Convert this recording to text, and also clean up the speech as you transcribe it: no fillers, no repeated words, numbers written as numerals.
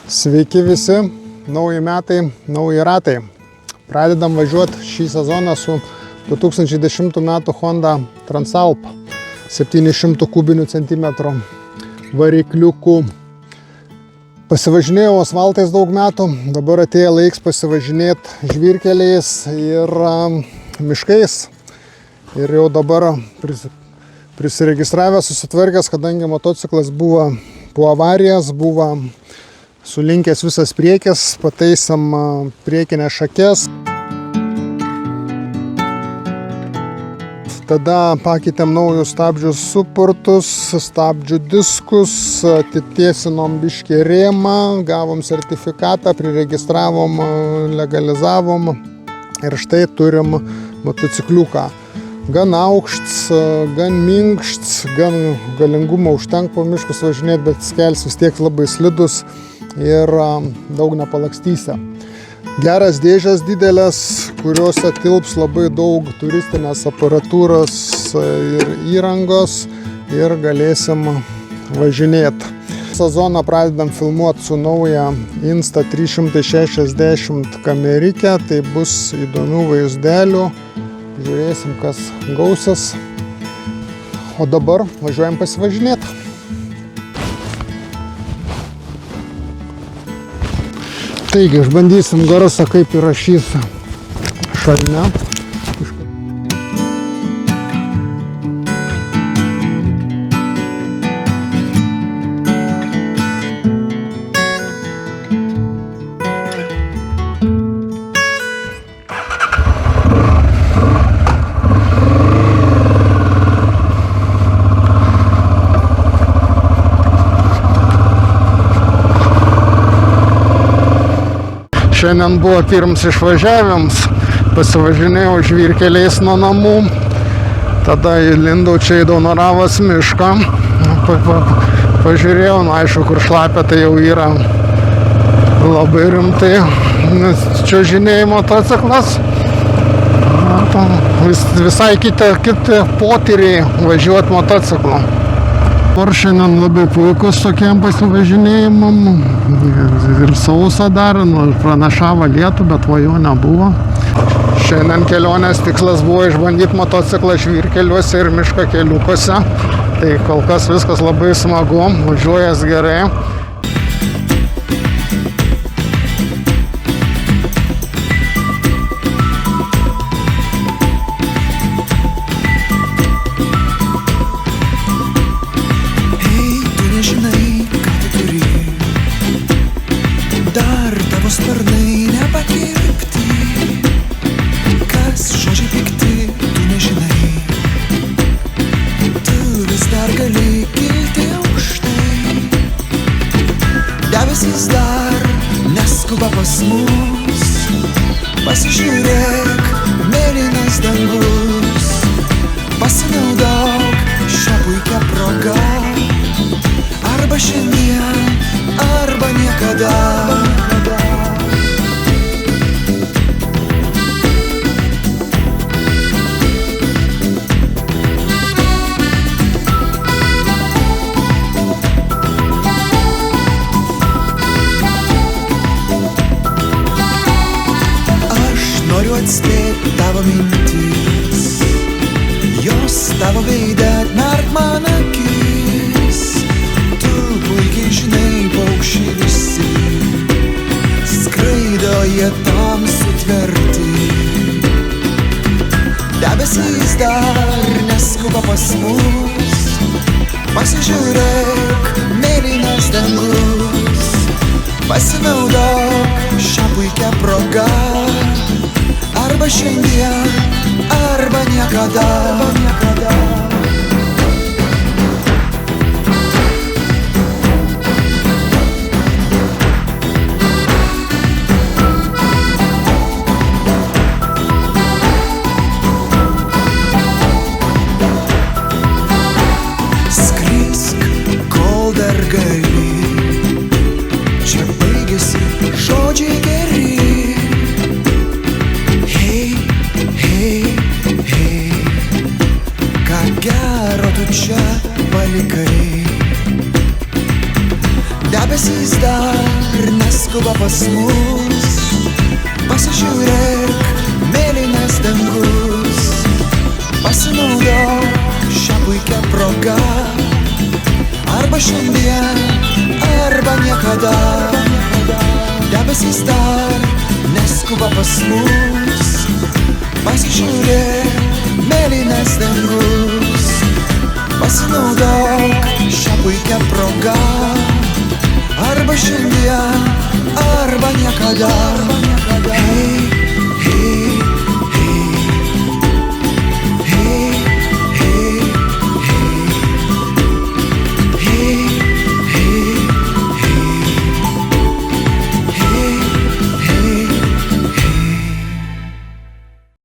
Sveiki visi, nauji metai, nauji ratai. Pradedam važiuoti šį sezoną su 2010 metų Honda Transalp 700 kubinių centimetrų varikliuku. Pasivažinėjau asfaltais daug metų, dabar atėjo laiks pasivažinėti žvyrkeliais ir miškais. Ir jau dabar prisiregistravęs, susitvarkęs, kadangi motociklas buvo po avarijas, buvo sulinkęs visas priekis, pataisam priekinės šakes. Tada pakeitėm naujus stabdžių suportus, stabdžių diskus, atitiesinom biškį rėmą, gavom sertifikatą, priregistravom, legalizavom ir štai turim motocikliuką. Gan aukšts, gan minkšts, gan galingumo užtenka po miškus važinėti, bet kelias vis tiek labai slidus ir daug nepalakstysi. Geras dėžės didelės, kuriuose tilps labai daug turistinės aparatūros ir įrangos ir galėsim važinėti. Sezoną pradedam filmuoti su nauja Insta360 kamerike, tai bus įdomių vaizdelių. Žiūrėsim, kas gausis. O dabar važiuojam pasivažinėti. Taigi, išbandysim garsą, kaip įrašys šalme. Šiandien buvo pirmas išvažiavimas, pasivažinėjau žvyrkeliais nuo namų, tada įlindau čia į Daunoravos mišką, pažiūrėjau, aišku, kur šlapia, tai jau yra labai rimtai čiuožinėjimo motociklas. Visai kiti potyriai važiuoti motociklu. Dabar šiandien labai puikus tokiem pasivažinėjimam ir sausa dar, pranašavo lietų, bet vajo nebuvo. Šiandien kelionės tikslas buvo išbandyti motociklą žvyrkeliuose ir miško keliukuose. Tai kol kas viskas labai smagu, važiuojas gerai. Sparnai nepakirpti, kas žodžiai pikti, tu nežinai. Tu vis dar gali kilti aukštai. Debesys dar neskuba pas mus. Pasižiūrėk, mėlynas dangus. Pasinaudok šią puikią progą. Arba šiandien, arba niekada. Atspėti tavo mintis, jos tavo veide atmerk man akis. Tu puikiai žinai, paukščiai visi skraido, jie tam sutverti. Debesys dar neskuba pas mus. Pasižiūrėk, mėlynas dangus. Pasinaudok šią puikią progą. Arba šiandien, arba niekada. Skrisk, kol dar gali. Čia baigėsi žodžiai geri. Gero tu čia palikai. Debesys dar neskuba pas mus. Pasižiūrėk, mėlynas dangus. Pasinaudok šią puikią progą. Arba šiandien, arba niekada. Debesys dar neskuba pas mus. Pasižiūrėk, mėlynas dangus. Pasinaudok šią puikią progą. Arba šiandien, arba niekada. Hey,